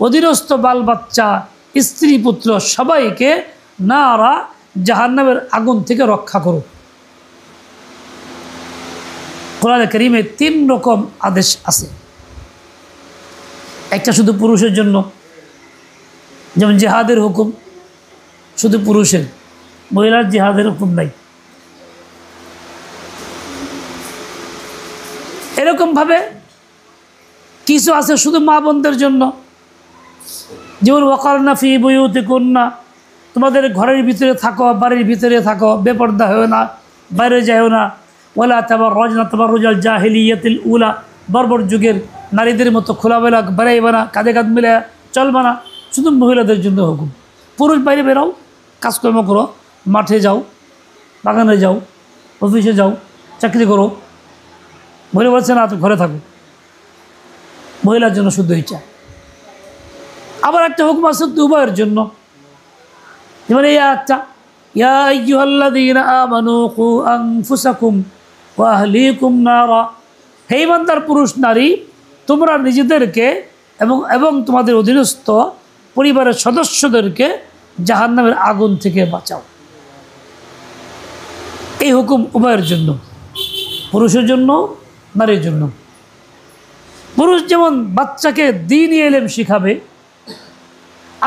[SPEAKER 1] অধীনস্থ বাল বাচ্চা, স্ত্রী পুত্র সবাইকে নারা, জাহান্নামের আগুন থেকে রক্ষা করো। কোরআনে কারীমে 3 রকম আদেশ আছে। একটা শুধু পুরুষের জন্য, যেমন জিহাদের হুকুম শুধু পুরুষের, মহিলার জিহাদের হুকুম নাই। এরকমভাবে কিছু আছে শুধু মা বোনদের জন্য, যেমন ওয়াকারনা ফি বুয়ুতিকুন্না, তোমাদের ঘরের ভিতরে থাকো, বাড়ির ভিতরে থাকো, বেপর্দা হয়েও না, বাইরে যাও না। ওয়ালা তাবাররাজনা তাবাররুজাল জাহিলিয়াতিল উলা, বর্বর যুগের নারীদের মতো খোলামেলা বেড়াইবে না, কাঁধে কাঁধ মিলে চলবে না। শুধু মহিলাদের জন্য হুকুম। পুরুষ বাইরে বেরাও, কাজকর্ম করো, মাঠে যাও, বাগানে যাও, অফিসে যাও, চাকরি করো। মহিলা বলছে না, তুমি ঘরে থাকো, মহিলার জন্য শুধু ইচ্ছা। আবার একটা হুকুম আছে উভয়ের জন্য, যেমন এই আয়াতটা, ইয়া আইয়ুহাল্লাযীনা আমানু কু আনফুসাকুম ওয়া আহলিকুম নারা। হে ঈমানদার পুরুষ নারী, তোমরা নিজেদেরকে এবং তোমাদের অধীনস্থ পরিবারের সদস্যদেরকে জাহান্নামের আগুন থেকে বাঁচাও। এই হুকুম উভয়ের জন্য, পুরুষের জন্য, নারীর জন্য। পুরুষ যেমন বাচ্চাকে দ্বীনি ইলম শিখাবে,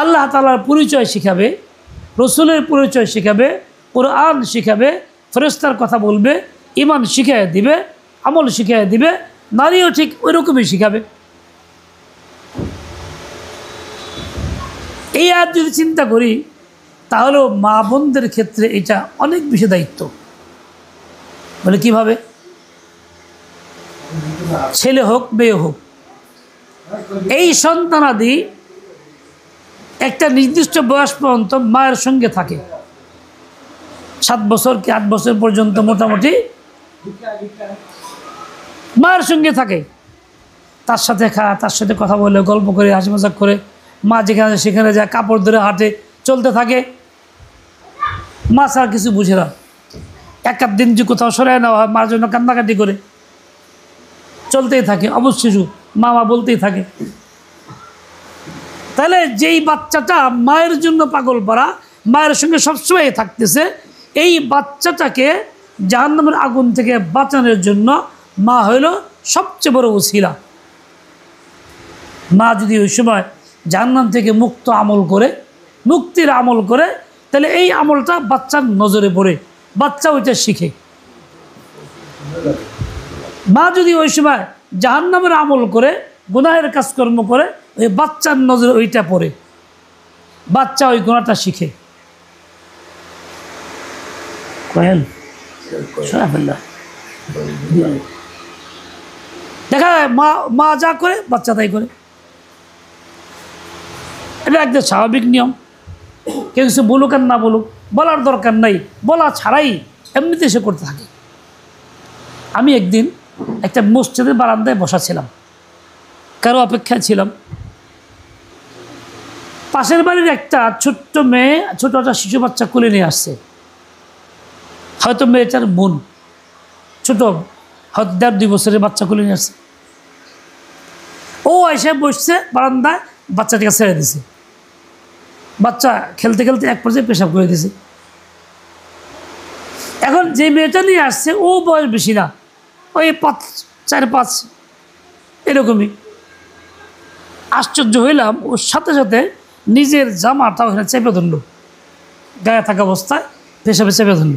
[SPEAKER 1] আল্লাহ তাআলার পরিচয় শিখাবে, রসুলের পরিচয় শিখাবে, কোরআন শিখাবে, ফেরেশতার কথা বলবে, ঈমান শিখিয়ে দিবে, আমল শিখিয়ে দিবে, নারীও ঠিক ওই রকমই শিখাবে। এই আর যদি চিন্তা করি, তাহলেও মা বোনদের ক্ষেত্রে এটা অনেক বেশি দায়িত্ব। বলে কীভাবে? ছেলে হোক মেয়ে হোক, এই সন্তানাদি একটা নির্দিষ্ট বয়স পর্যন্ত মায়ের সঙ্গে থাকে। 7 বছর কি 8 বছর পর্যন্ত মোটামুটি মায়ের সঙ্গে থাকে। তার সাথে খায়, তার সাথে কথা বলে, গল্প করে, হাসি মজাক করে, মা যেখানে সেখানে যায়, কাপড় ধরে হাঁটে, চলতে থাকে। মা ছাড়া কিছু বুঝে না। এক দিন যে কোথাও সরাই নেওয়া হয়, মার জন্য কান্নাকাটি করে চলতেই থাকে, অবশ্যই মা মা বলতেই থাকে। তাহলে যেই বাচ্চাটা মায়ের জন্য পাগল পারা, মায়ের সঙ্গে সবসময় থাকতেছে, এই বাচ্চাটাকে জাহান্নামের আগুন থেকে বাঁচানোর জন্য মা হইল সবচেয়ে বড় ওসিলা। মা যদি ওই সময় জাহান্নাম থেকে মুক্ত আমল করে, মুক্তির আমল করে, তাহলে এই আমলটা বাচ্চার নজরে পড়ে, বাচ্চা ওইটা শিখে। মা যদি ওই সময় জাহান্নামের আমল করে, গুনাহের কাজকর্ম করে, ওই বাচ্চার নজরে ওইটা পড়ে, বাচ্চা ওই গুনাহটা শিখে। দেখা যায় মা যা করে বাচ্চা তাই করে। এটা একদম স্বাভাবিক নিয়ম। কেউ কিছু বলুক আর না বলুক, বলার দরকার নাই, বলা ছাড়াই এমনিতে সে করতে থাকে। আমি একদিন একটা মসজিদের বারান্দায় বসা ছিলাম, কারো অপেক্ষায় ছিলাম। পাশের বাড়ির একটা ছোট্ট মেয়ে, ছোট একটা শিশু বাচ্চা কোলে নিয়ে আসছে। হয়তো মেয়েটার বোন, ছোট, হয়তো 1.5-2 বছরের বাচ্চা কোলে নিয়ে আসছে। ও এসে বসছে বারান্দায়, বাচ্চাটাকে ছেড়ে দিছে। বাচ্চা খেলতে খেলতে এক পর্যায়ে পেশাব করে দিছে। এখন যে মেয়েটা নিয়ে আসছে, ও বয়স বেশি না, ওই 4-5 এরকমই। আশ্চর্য হইলাম, ওর সাথে সাথে নিজের জামাটা ওখানে চেপে ধরল, গায়ে থাকা অবস্থায় পেশাবে চেপে ধরল।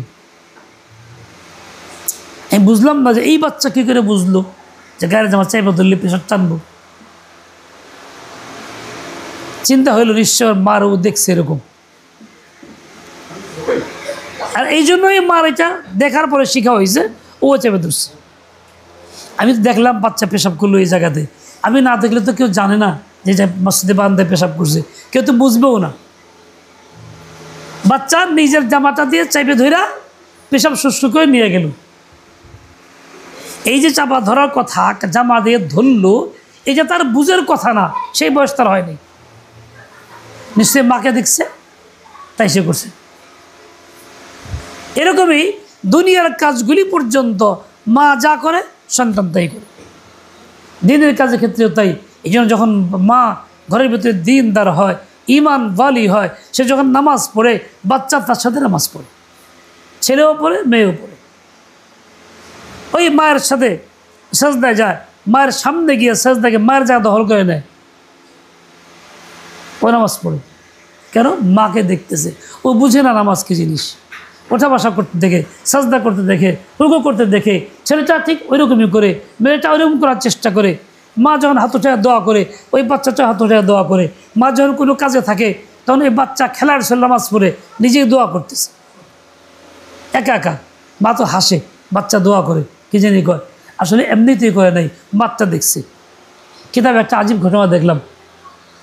[SPEAKER 1] আমি বুঝলাম না যে এই বাচ্চা কী করে বুঝলো যে গায়ের জামা চেপে ধরলে পেশাব টানবো। চিন্তা হইল নিশ্চয় মার ও দেখছে এরকম, আর এই জন্যই মার এটা দেখার পরে শিখা হয়েছে, ও চেপে ধরছে। আমি তো দেখলাম বাচ্চা পেশাব করলো এই জায়গাতে, আমি না দেখলে তো কেউ জানে না যে মসজিদে বারান্দায় পেশাব করছে, কেউ তো বুঝবেও না। বাচ্চা নিজের জামাটা দিয়ে চাইপে ধরা পেশাব শুষ্ক করে নিয়ে গেল। এই যে চাপা ধরার কথা, জামা দিয়ে ধরলো, এই যে তার বুঝের কথা না, সেই বয়স তার হয়নি। নিশ্চয়ই মাকে দেখছে, তাই সে করছে। এরকমই দুনিয়ার কাজগুলি পর্যন্ত মা যা করে সন্তান তাই করে, দিনের কাজের ক্ষেত্রেও তাই। এই জন্য যখন মা ঘরের ভিতরে দিনদার হয়, ইমান ওয়ালি হয়, সে যখন নামাজ পড়ে, বাচ্চা তার সাথে নামাজ পড়ে, ছেলেও পড়ে, মেয়েও পড়ে। ওই মায়ের সাথে সেজদায় যায়, মায়ের সামনে গিয়ে সেজদাকে মায়ের জায়গা দখল করে নেয়, ও নামাজ পড়ে। কেন? মাকে দেখতেছে। ও বুঝে না নামাজ কী জিনিস। ওঠা বসা করতে দেখে, সাজদা করতে দেখে, রুকু করতে দেখে, ছেলেটা ঠিক ওইরকমই করে, মেয়েটা ওইরকম করার চেষ্টা করে। মা যখন হাত উঠে দোয়া করে, ওই বাচ্চাটা হাত উঠে দোয়া করে। মা যখন কোনো কাজে থাকে, তখন এই বাচ্চা খেলার ছেলে নামাজ পড়ে নিজেই দোয়া করতেছে একা একা। মা তো হাসে, বাচ্চা দোয়া করে, কি জানি কয়, আসলে এমনিতেই করে নাই, বাচ্চা দেখছে। কিতাবে একটা আজীব ঘটনা দেখলাম।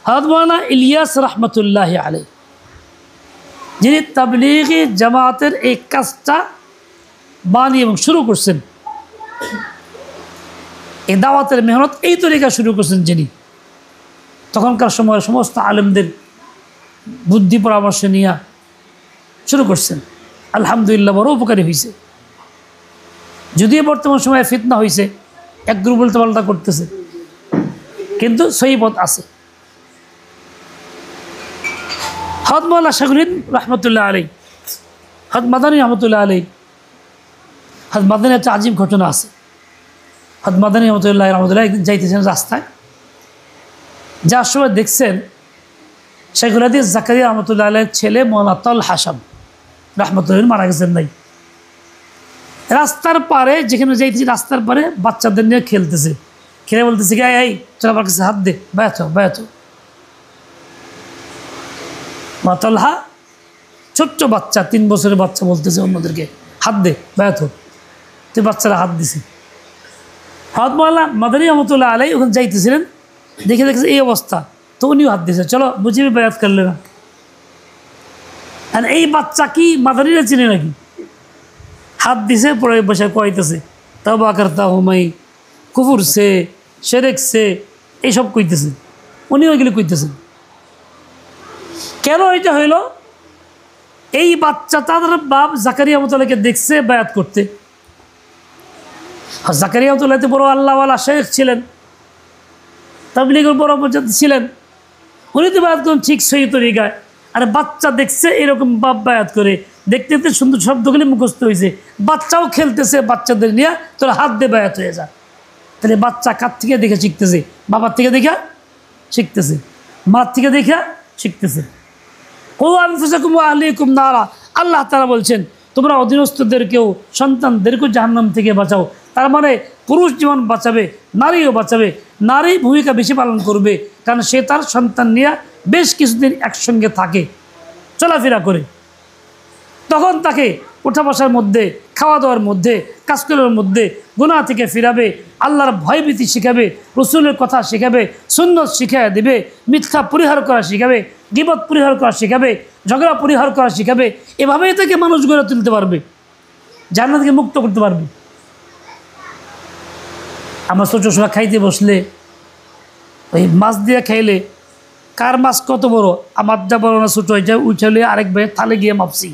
[SPEAKER 1] হযরত মাওলানা ইলিয়াস রহমতুল্লাহ আলাইহি, যিনি তাবলীগি জামাতের এই কাজটা বানিয়ে এবং শুরু করছেন, এই দাওয়াতের মেহনত এই তরিকা শুরু করছেন যিনি, তখনকার সময়ের সমস্ত আলেমদের বুদ্ধি পরামর্শ নিয়ে শুরু করছেন। আলহামদুলিল্লাহ বড় উপকারী হয়েছে। যদিও বর্তমান সময়ে ফিতনা হয়েছে, এক গ্রুপ উল্টা পাল্টা করতেছে, কিন্তু সহি পথ আছে। হযরত মাওলানা শাহরুদ্দিন রহমতুল্লাহ আলাইহি, হযরত মাদানী রহমতুল্লাহ আলাইহি, হযরত মাদানী একটা আজীব ঘটনা আছে। হযরত মাদানী রহমতুল্লাহ একদিন যাইতেছেন রাস্তায়, যার সময় দেখছেন শাইখুল হাদিস জাকারিয়া রহমতুল্লাহ আলাইহির ছেলে মাওলানা তালহা রহমতুল্লাহ মারা গেছেন নাই। রাস্তার পারে যেখানে যাইতেছি, রাস্তার পারে বাচ্চাদের নিয়ে খেলতেছে, খেলে বলতেছে কি, এই চল আমার কাছে হাত দে, ব্যথ ব্যথ। মা তালহা ছোট্ট বাচ্চা, 3 বছরের বাচ্চা, বলতেছে অন্যদেরকে হাত দে, ব্যথ। তুই বাচ্চারা হাত দিছে। হযরত মাওলানা মাদানী রহমতুল্লাহ আলাইহি ওখানে যাইতেছিলেন, দেখে দেখেছে এই অবস্থা, তো উনিও হাত দিয়েছে, চলো বুঝি বায়াত করলে না। আর এই বাচ্চা কি মাদানীরা চিনে নাকি? হাত দিছে, পরে বসে কইতেছে তওবা করতা হুঁ, मैं कुफर से শিরক সে এইসব কইতেছেন, উনি ওইগুলি কইতেছেন। কেন এটা হইল? এই বাচ্চা তাদের বাপ জাকারিয়া রহমাতুল্লাহকে দেখছে বায়াত করতে। আর জাকারিয়া রহমাতুল্লাহ তো বড় আল্লাহওয়ালা শেখ ছিলেন, তাবলীগের বড় পর্যায়ে ছিলেন, উনি তো বায়াত করেন ঠিক সেই তরিকায়। আর বাচ্চা দেখছে এরকম বাপ বায়াত করে, দেখতে দেখতে সুন্দর শব্দগুলি মুখস্থ হয়েছে, বাচ্চাও খেলতেছে বাচ্চাদের নিয়ে, তোরা হাত দিয়ে বায়াত হয়ে যা। তাহলে বাচ্চা কার থেকে দেখে শিখতেছে? বাবার থেকে দেখা শিখতেছে, মার থেকে দেখা শিখতেছে। ও আনফুসাকুম ওয়া আহলিকুম নারা, আল্লাহ তাআলা বলছেন তোমরা অধীনস্থদেরকেও সন্তানদেরকেও জাহান্নাম থেকে বাঁচাও। তার মানে পুরুষ যেমন বাঁচাবে, নারীও বাঁচাবে। নারী ভূমিকা বেশি পালন করবে, কারণ সে তার সন্তান নিয়ে বেশ কিছুদিন একসঙ্গে থাকে, চলাফেরা করে। তখন তাকে ওঠা বসার মধ্যে, খাওয়া দাওয়ার মধ্যে, কাজ করার মধ্যে গুনাহ থেকে ফিরাবে, আল্লাহর ভয়ভীতি শিখাবে, রসুলের কথা শিখাবে, সুন্নত শিখিয়ে দেবে, মিথ্যা পরিহার করা শিখাবে, গীবত পরিহার করা শিখাবে, ঝগড়া পরিহার করা শিখাবে। এভাবেই তাকে মানুষ গড়ে তুলতে পারবে, জান্নাত থেকে মুক্ত করতে পারবে। আমরা ছোট সময় খাইতে বসলে ওই মাছ দিয়ে খাইলে কার মাছ কত বড়, আমারটা বড় না ছোটো, ওইটা উঠালে আরেক ভাই থালে গিয়ে মাপছি,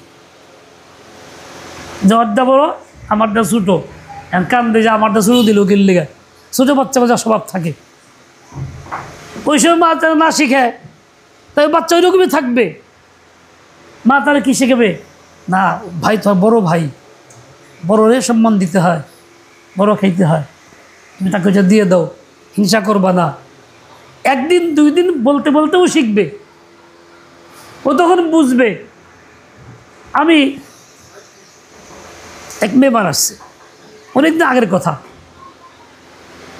[SPEAKER 1] যাওয়ারটা বড় আমারটা ছোটো, কান্দে যে আমারটা ছোটো দিল গেলে গা, ছোটো বাচ্চা বাচ্চা স্বভাব থাকে। ওই সময় মা তারা না শিখায়, তাই বাচ্চা ওইরকমই থাকবে। মা তারা কী শেখাবে? না ভাই তো বড় ভাই, বড়রে সম্মান দিতে হয়, বড় খাইতে হয়, তুমি তাকে ওইটা দিয়ে দাও, হিংসা করবা না। একদিন দুই দিন বলতে বলতেও শিখবে, ও তখন বুঝবে। আমি এক মেহমান আসছে, অনেকদিন আগের কথা,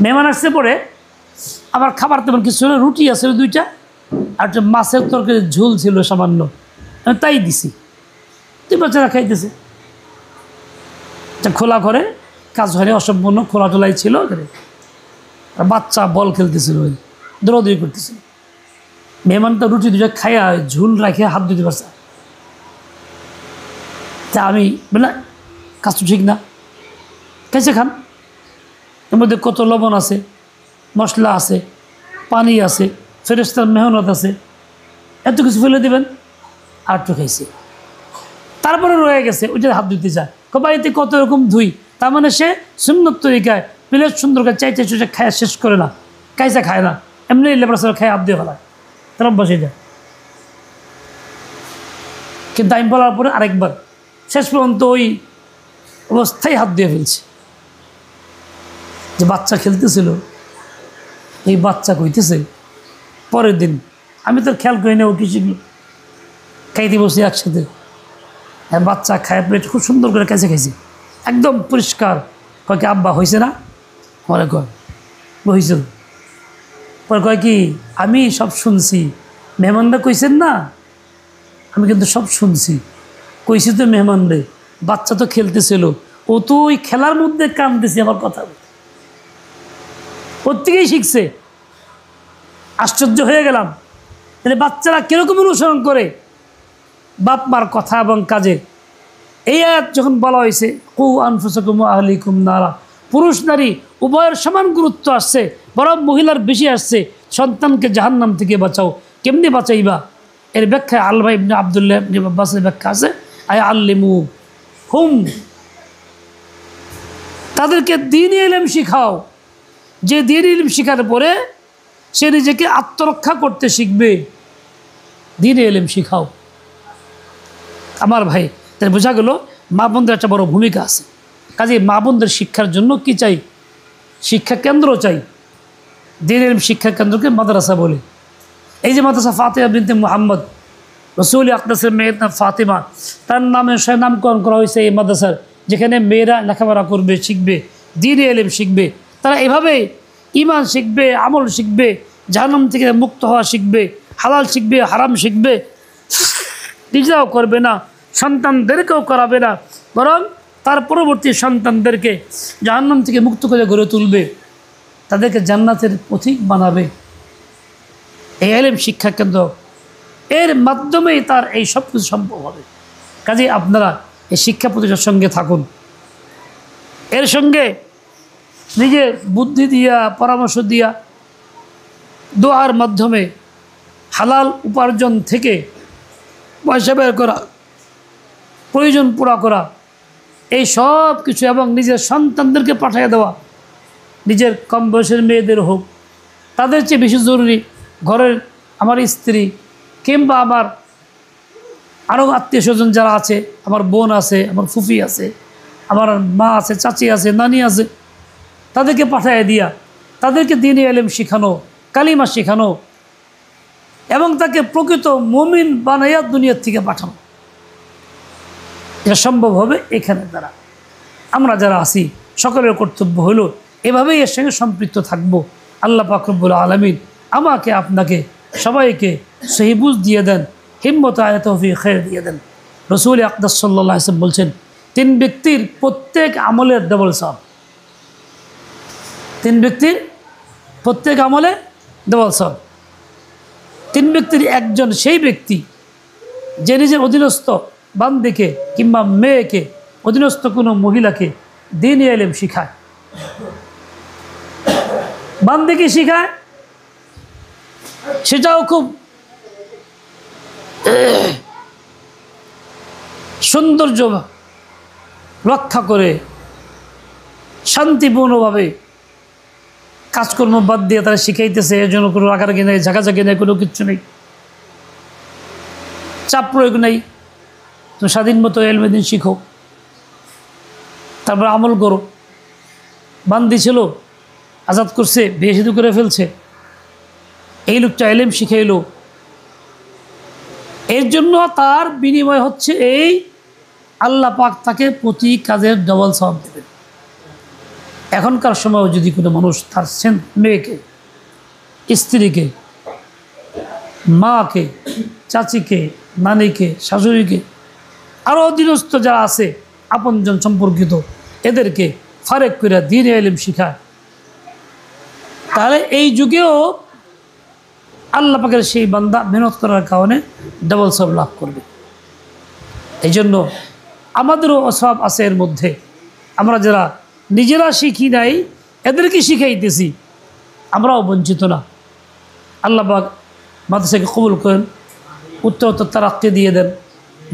[SPEAKER 1] মেহমান আসছে পরে আমার খাবার তেমন কিছু ছিল, রুটি আছে দুইটা আর একটা মাছের তরকারি ঝোল ছিল সামান্য, আমি তাই দিছি। তুই বাচ্চারা খাইতেছে, খোলা করে কাজ হয়নি, অসম্পূর্ণ খোলা টোলাই ছিল, আর বাচ্চা বল খেলতেছিল, ওই দৌড়াদৌড়ি করতেছিল। মেহমানটা রুটি দুটা খাইয়া ঝুল রাখে হাত ধুতে পারছে। তা আমি বলে কাজ তো ঠিক না, কেসে খান, এর মধ্যে কত লবণ আছে, মশলা আছে, পানি আছে, ফেরেশতার মেহনত আছে, এত কিছু ফেলে দেবেন। আর একটু খাইছে, তারপরে রয়ে গেছে, ওইটা হাত ধুতে যায়। বাড়িতে কত রকম ধুই, তার মানে সে সুন্নত তরিকায় প্লেট সুন্দর করে চাইতে চুচে খায় শেষ করে না, কাইসা খায় না, এমনি লেবার খায় হাত দিয়ে ফেলায়, তারা বসে যায়। কিন্তু আমি বলার পরে আরেকবার শেষ পর্যন্ত ওই অবস্থায় হাত দিয়ে ফেলছে। যে বাচ্চা খেলতেছিল, এই বাচ্চা কইতেছে পরের দিন, আমি তো খেয়াল করি না ও কি শিখলো, খাইতে বসে একসাথে, হ্যাঁ বাচ্চা খায় প্লেট খুব সুন্দর করে কাছে খাইছে, একদম পরিষ্কার। কয় কি আব্বা হয়েছে না? পরে কয় হয়েছে। পরে কয় কি আমি সব শুনছি, মেহমানরা কইছেন না, আমি কিন্তু সব শুনছি, কইছি তো মেহমানরে, বাচ্চা তো খেলতেছিল, ও তো ওই খেলার মধ্যে কাঁদতেছে আমার কথা, ওর থেকেই শিখছে। আশ্চর্য হয়ে গেলাম, তাহলে বাচ্চারা কীরকম অনুসরণ করে বাপ মার কথা এবং কাজে। এই আয়াত যখন বলা হয়েছে কু আনফুসাকুম ওয়া আহলিকুম নারা, পুরুষ নারী উভয়ের সমান গুরুত্ব আসছে, বরং মহিলার বেশি আসছে। সন্তানকে জাহান্নাম থেকে বাঁচাও, কেমনি বাঁচাইবা? এর ব্যাখ্যায় আল্লাহ ইবনে আব্দুল্লাহ ইবনে আব্বাসের ব্যাখ্যা আছে, আয় আল্লিমু হুম, তাদেরকে দ্বীনি ইলম শিখাও। যে দ্বীনি ইলম শিখার পরে সে নিজেকে আত্মরক্ষা করতে শিখবে, দ্বীনি ইলম শিখাও। আমার ভাই, তাই বোঝা গেল মা বোনদের একটা বড় ভূমিকা আছে। কাজে মা বোনদের শিক্ষার জন্য কি চাই? শিক্ষা কেন্দ্র চাই। দ্বীনি ইলম শিক্ষা কেন্দ্রকে মাদ্রাসা বলে। এই যে মাদ্রাসা ফাতিমা বিনতে মুহাম্মদ, রসুল আকদাসের মেয়ের নাম ফাতিমা, তার নামে সে নামকরণ করা হয়েছে এই মাদ্রাসার, যেখানে মেয়েরা লেখাপড়া করবে, শিখবে, দ্বীনি ইলম শিখবে। তারা এভাবে ঈমান শিখবে, আমল শিখবে, জাহান্নাম থেকে মুক্ত হওয়া শিখবে, হালাল শিখবে, হারাম শিখবে, নিজেরাও করবে না, সন্তানদেরকেও করাবে না, বরং তার পরবর্তী সন্তানদেরকে জাহান্নাম থেকে মুক্ত করে গড়ে তুলবে, তাদেরকে জান্নাতের পথিক বানাবে। এই ইলম শিক্ষা কেন্দ্র, এর মাধ্যমেই তার এই সব কিছু সম্ভব হবে। কাজেই আপনারা এই শিক্ষা প্রতিষ্ঠানের সঙ্গে থাকুন। এর সঙ্গে নিজের বুদ্ধি দিয়া পরামর্শ দিয়া দোয়ার মাধ্যমে হালাল উপার্জন থেকে পয়সা বের করা, প্রয়োজন পুরা করা, এই সব কিছু, এবং নিজের সন্তানদেরকে পাঠিয়ে দেওয়া, নিজের কম বয়সের মেয়েদের হোক, তাদের চেয়ে বেশি জরুরি ঘরের আমার স্ত্রী কিংবা আমার আরও আত্মীয় স্বজন যারা আছে, আমার বোন আছে, আমার ফুফি আছে, আমার মা আছে, চাচি আছে, নানি আছে, তাদেরকে পাঠিয়ে দিয়া তাদেরকে দ্বীনি ইলম শেখানো, কালিমা শেখানো এবং তাকে প্রকৃত মুমিন বানাইয়া দুনিয়ার থেকে পাঠানো। এটা সম্ভব হবে এখানে দ্বারা। আমরা যারা আছি সকলের কর্তব্য হলো এভাবেই এর সঙ্গে সম্পৃক্ত থাকব। আল্লাহ পাক রব্বুল আলামিন আমাকে আপনাকে সবাইকে সহি বুঝ দিয়ে দেন, হিম্মত আয়া তৌফিক খায়ের দিয়ে দেন। রাসূল আকরাম সাল্লাল্লাহু আলাইহি ওয়াসাল্লাম বলছেন, 3 ব্যক্তির প্রত্যেক আমলের ডবল সওয়াব। 3 ব্যক্তির প্রত্যেক আমলে ডবল সওয়াব। 3 ব্যক্তির একজন সেই ব্যক্তি যে নিজের অধীনস্থ বান্দিকে কিংবা মেয়েকে, অধীনস্থ কোনো মহিলাকে দ্বীনি ইলম শিখায়, বান্দিকে শিখায়, সেটাও খুব সৌন্দর্য রক্ষা করে শান্তিপূর্ণভাবে কাজকর্ম বাদ দিয়ে তারা শিখাইতেছে। এর জন্য কোনো রাগারাগি নেই, ঝাঁকাঝাঁকি নেই, কোনো কিচ্ছু নেই, চাপ প্রয়োগ নেই। তুমি স্বাধীন মতো ইলমে দ্বীন শিখো, তারপর আমল করো। বান্দি ছিল, আজাদ করছে, বিয়ে শাদী করে ফেলছে, এই লোকটা ইলম শিখাইলো, এর জন্য তার বিনিময় হচ্ছে এই আল্লাহ পাক তাকে প্রতি কাজের ডবল সওয়াব দেবেন। এখনকার সময় যদি কোনো মানুষ তার মেয়েকে, স্ত্রীকে, মাকে, চাচিকে, নানিকে, শাশুড়িকে, আরও অধীনস্থ যারা আছে আপনজন সম্পর্কিত, এদেরকে ফারেক করে দ্বীনি ইলম শিখায়, তাহলে এই যুগেও আল্লাহ পাকের সেই বান্দা মেহনত করার কারণে ডবল সওয়াব লাভ করবে। এই জন্য আমাদেরও সওয়াব আছে এর মধ্যে। আমরা যারা নিজেরা শিখি নাই, এদেরকে শিখাইতেছি, আমরাও বঞ্চিত না। আল্লাহ পাক মাদ্রাসাকে কবুল করেন, উত্তরোত্তর তারাক্কি দিয়ে দেন,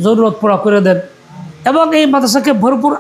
[SPEAKER 1] জরুরত পুরা করে দেন এবং এই মাদ্রাসাকে ভরপুর